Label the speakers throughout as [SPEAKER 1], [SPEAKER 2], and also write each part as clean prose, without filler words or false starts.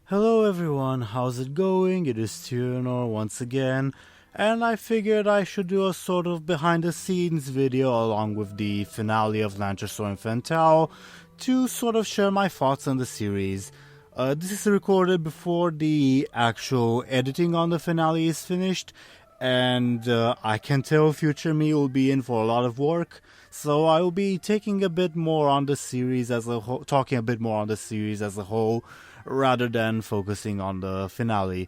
[SPEAKER 1] Hello everyone, how's it going? It is Tyrnor once again, and I figured I should do a sort of behind the scenes video along with the finale of Lantresor and Fentau to sort of share my thoughts on the series. This is recorded before the actual editing on the finale is finished, and I can tell future me will be in for a lot of work, so I will be taking a bit more on the series as a whole, talking a bit more on the series as a whole, rather than focusing on the finale.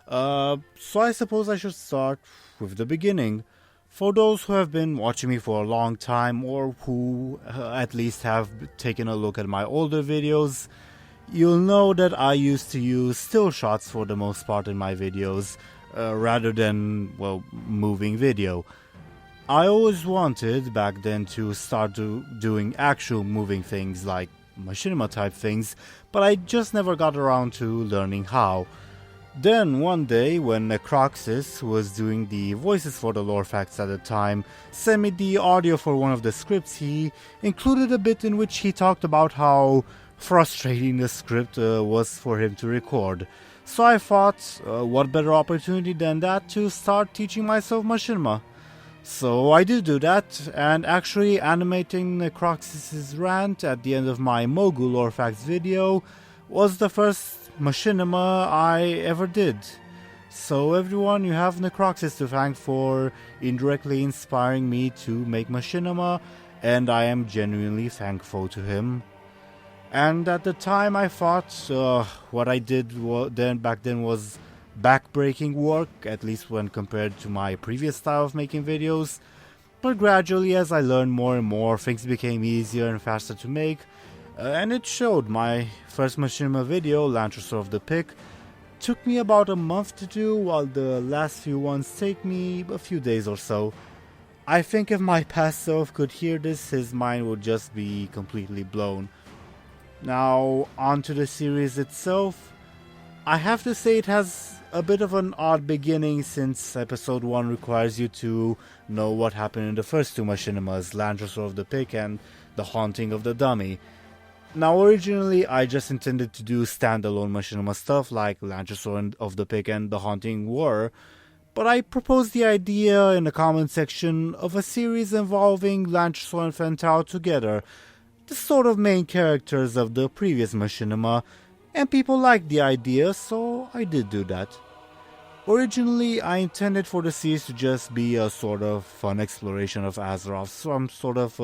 [SPEAKER 1] So I suppose I should start with the beginning. For those who have been watching me for a long time, or who at least have taken a look at my older videos, you'll know that I used to use still shots for the most part in my videos, rather than, well, moving video. I always wanted back then to start doing actual moving things like machinima type things, but I just never got around to learning how. Then one day, when Necroxys, who was doing the voices for the lore facts at the time, sent me the audio for one of the scripts, he included a bit in which he talked about how frustrating the script was for him to record. So I thought, what better opportunity than that to start teaching myself machinima. So I did do that, and actually animating Necroxys' rant at the end of my Mogu lore facts video was the first machinima I ever did. So everyone, you have Necroxys to thank for indirectly inspiring me to make machinima, and I am genuinely thankful to him. And at the time I thought what I did back then was backbreaking work, at least when compared to my previous style of making videos. But gradually, as I learned more and more, things became easier and faster to make, and it showed. My first machinima video, Lantresor of the Pick, took me about a month to do, while the last few ones take me a few days or so. I think if my past self could hear this, his mind would just be completely blown. Now, on to the series itself. I have to say it has a bit of an odd beginning, since episode 1 requires you to know what happened in the first two machinimas, Lantresor of the Pick and The Haunting of the Dummy. Now originally I just intended to do standalone machinima stuff like Lantresor of the Pick and The Haunting were, but I proposed the idea in the comment section of a series involving Lantresor and Fentau together, the sort of main characters of the previous machinima, and people liked the idea, so I did do that. Originally, I intended for the series to just be a sort of fun exploration of Azeroth, some sort of,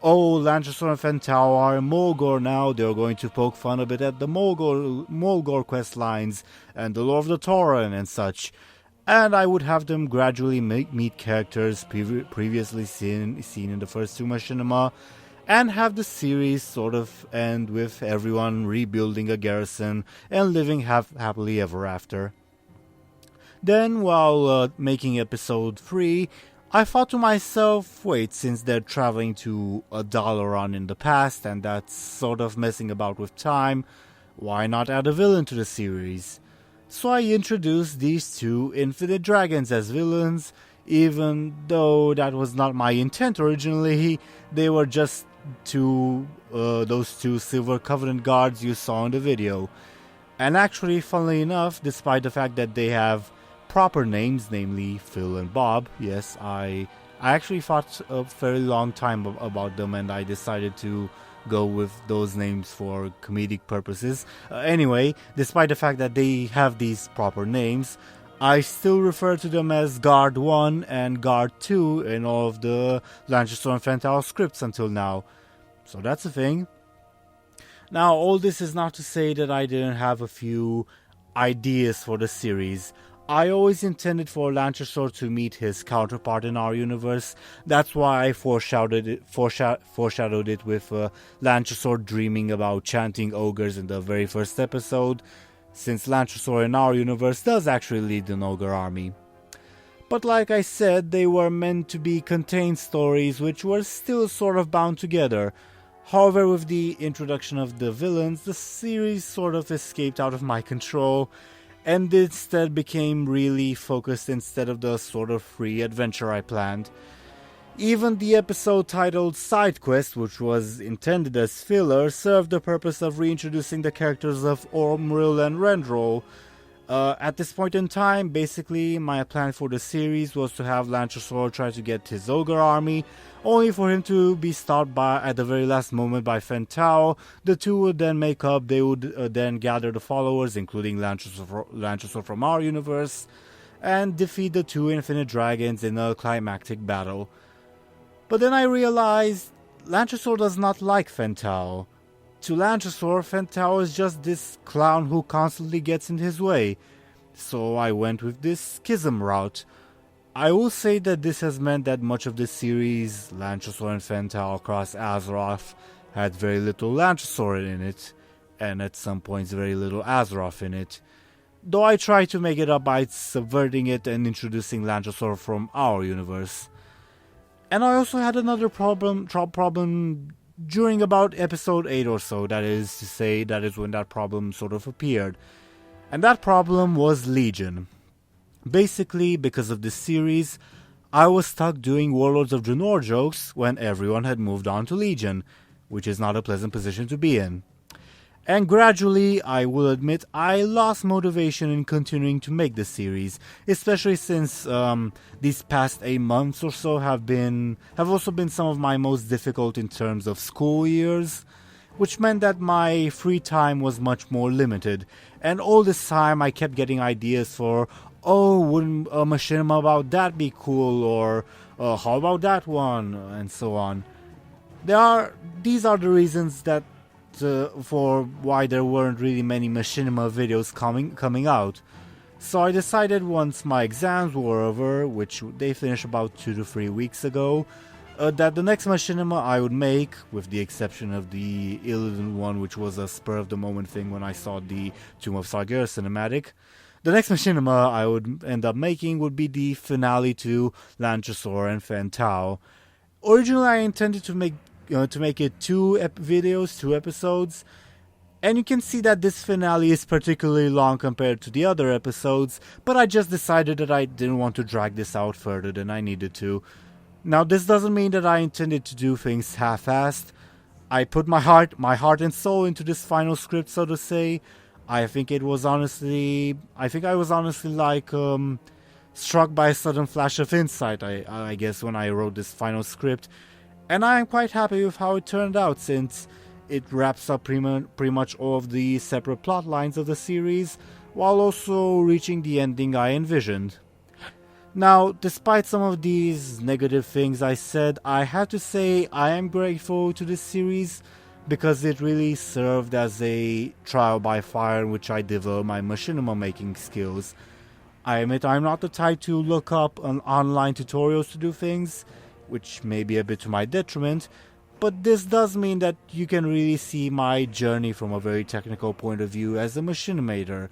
[SPEAKER 1] Lantresor and Fentau are in Mulgore now, they're going to poke fun a bit at the Mulgore quest lines, and the lore of the Tauren and such, and I would have them gradually meet characters previously seen in the first two machinima, and have the series sort of end with everyone rebuilding a garrison and living happily ever after. Then, while making episode 3, I thought to myself, wait, since they're traveling to a Dalaran in the past, and that's sort of messing about with time, why not add a villain to the series? So I introduced these two infinite dragons as villains, even though that was not my intent originally. They were just those two Silver Covenant guards you saw in the video. And actually, funnily enough, despite the fact that they have proper names, namely Phil and Bob, yes, I actually thought a fairly long time about them, and I decided to go with those names for comedic purposes. Anyway, despite the fact that they have these proper names, I still refer to them as Guard 1 and Guard 2 in all of the Lantresor and Fentau scripts until now. So that's a thing. Now, all this is not to say that I didn't have a few ideas for the series. I always intended for Lantresor to meet his counterpart in our universe. That's why I foreshadowed it with Lantresor dreaming about chanting ogres in the very first episode, since Lantresor in our universe does actually lead an ogre army. But like I said, they were meant to be contained stories which were still sort of bound together. However, with the introduction of the villains, the series sort of escaped out of my control, and instead became really focused instead of the sort of free adventure I planned. Even the episode titled Side Quest, which was intended as filler, served the purpose of reintroducing the characters of Ormril and Rendrol. At this point in time, basically, my plan for the series was to have Lantresor try to get his ogre army, only for him to be stopped by at the very last moment by Fentau. The two would then make up, they would then gather the followers, including Lantresor from our universe, and defeat the two infinite dragons in a climactic battle. But then I realized Lantresor does not like Fentau. To Lantresor, Fentau is just this clown who constantly gets in his way. So I went with this schism route. I will say that this has meant that much of the series, Lantresor and Fentau across Azeroth, had very little Lantresor in it, and at some points very little Azeroth in it. Though I try to make it up by subverting it and introducing Lantresor from our universe. And I also had another problem during about episode 8 or so, that is to say, that is when that problem sort of appeared. And that problem was Legion. Basically, because of this series, I was stuck doing Warlords of Draenor jokes when everyone had moved on to Legion, which is not a pleasant position to be in. And gradually, I will admit, I lost motivation in continuing to make this series, especially since these past 8 months or so have also been some of my most difficult in terms of school years, which meant that my free time was much more limited. And all this time, I kept getting ideas for, oh, wouldn't a machinima about that be cool, or how about that one, and so on. These are the reasons that for why there weren't really many machinima videos coming out. So I decided once my exams were over, which they finished about 2 to 3 weeks ago, that the next machinima I would make, with the exception of the Illidan one, which was a spur of the moment thing when I saw the Tomb of Sargeras cinematic, the next machinima I would end up making would be the finale to Lantresor and Fentau. Originally I intended to make it 2 episodes, and you can see that this finale is particularly long compared to the other episodes, but I just decided that I didn't want to drag this out further than I needed to. Now, this doesn't mean that I intended to do things half-assed. I put my heart and soul into this final script, so to say. I think I was honestly like struck by a sudden flash of insight, I guess, when I wrote this final script. And I am quite happy with how it turned out, since it wraps up pretty much all of the separate plot lines of the series, while also reaching the ending I envisioned. Now, despite some of these negative things I said, I have to say I am grateful to this series, because it really served as a trial by fire in which I developed my machinima making skills. I admit I'm not the type to look up on online tutorials to do things, which may be a bit to my detriment, but this does mean that you can really see my journey from a very technical point of view as a machinimator.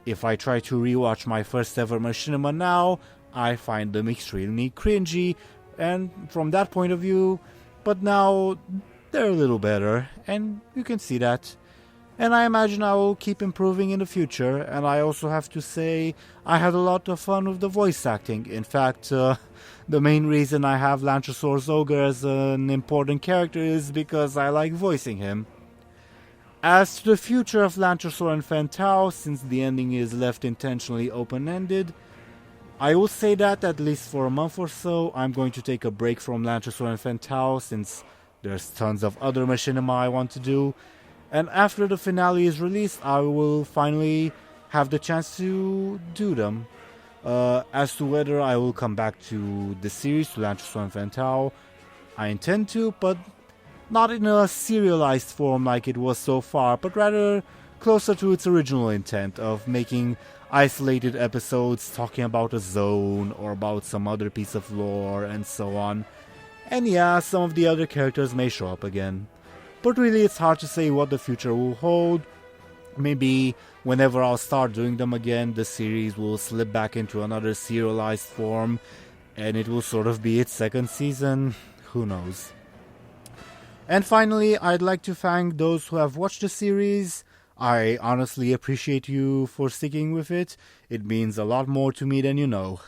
[SPEAKER 1] If I try to rewatch my first ever machinima now, I find them extremely cringy, and from that point of view, but now they're a little better, and you can see that. And I imagine I will keep improving in the future, and I also have to say I had a lot of fun with the voice acting. In fact, the main reason I have Lantresor's Ogre as an important character is because I like voicing him. As to the future of Lantresor and Fentau, since the ending is left intentionally open-ended, I will say that at least for a month or so, I'm going to take a break from Lantresor and Fentau, since there's tons of other machinima I want to do. And after the finale is released, I will finally have the chance to do them. As to whether I will come back to the series, to Lantresor and Fentau, I intend to, but not in a serialized form like it was so far, but rather closer to its original intent of making isolated episodes talking about a zone or about some other piece of lore and so on. And yeah, some of the other characters may show up again. But really it's hard to say what the future will hold. Maybe whenever I'll start doing them again, the series will slip back into another serialized form, and it will sort of be its second season. Who knows? And finally, I'd like to thank those who have watched the series. I honestly appreciate you for sticking with it. It means a lot more to me than you know.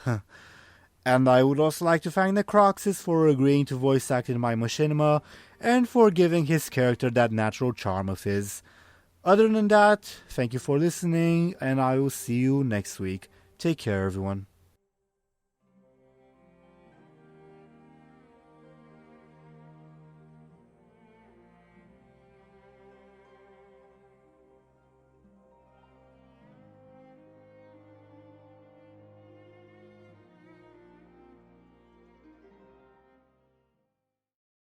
[SPEAKER 1] And I would also like to thank Necroxys for agreeing to voice act in my machinima, and for giving his character that natural charm of his. Other than that, thank you for listening, and I will see you next week. Take care, everyone.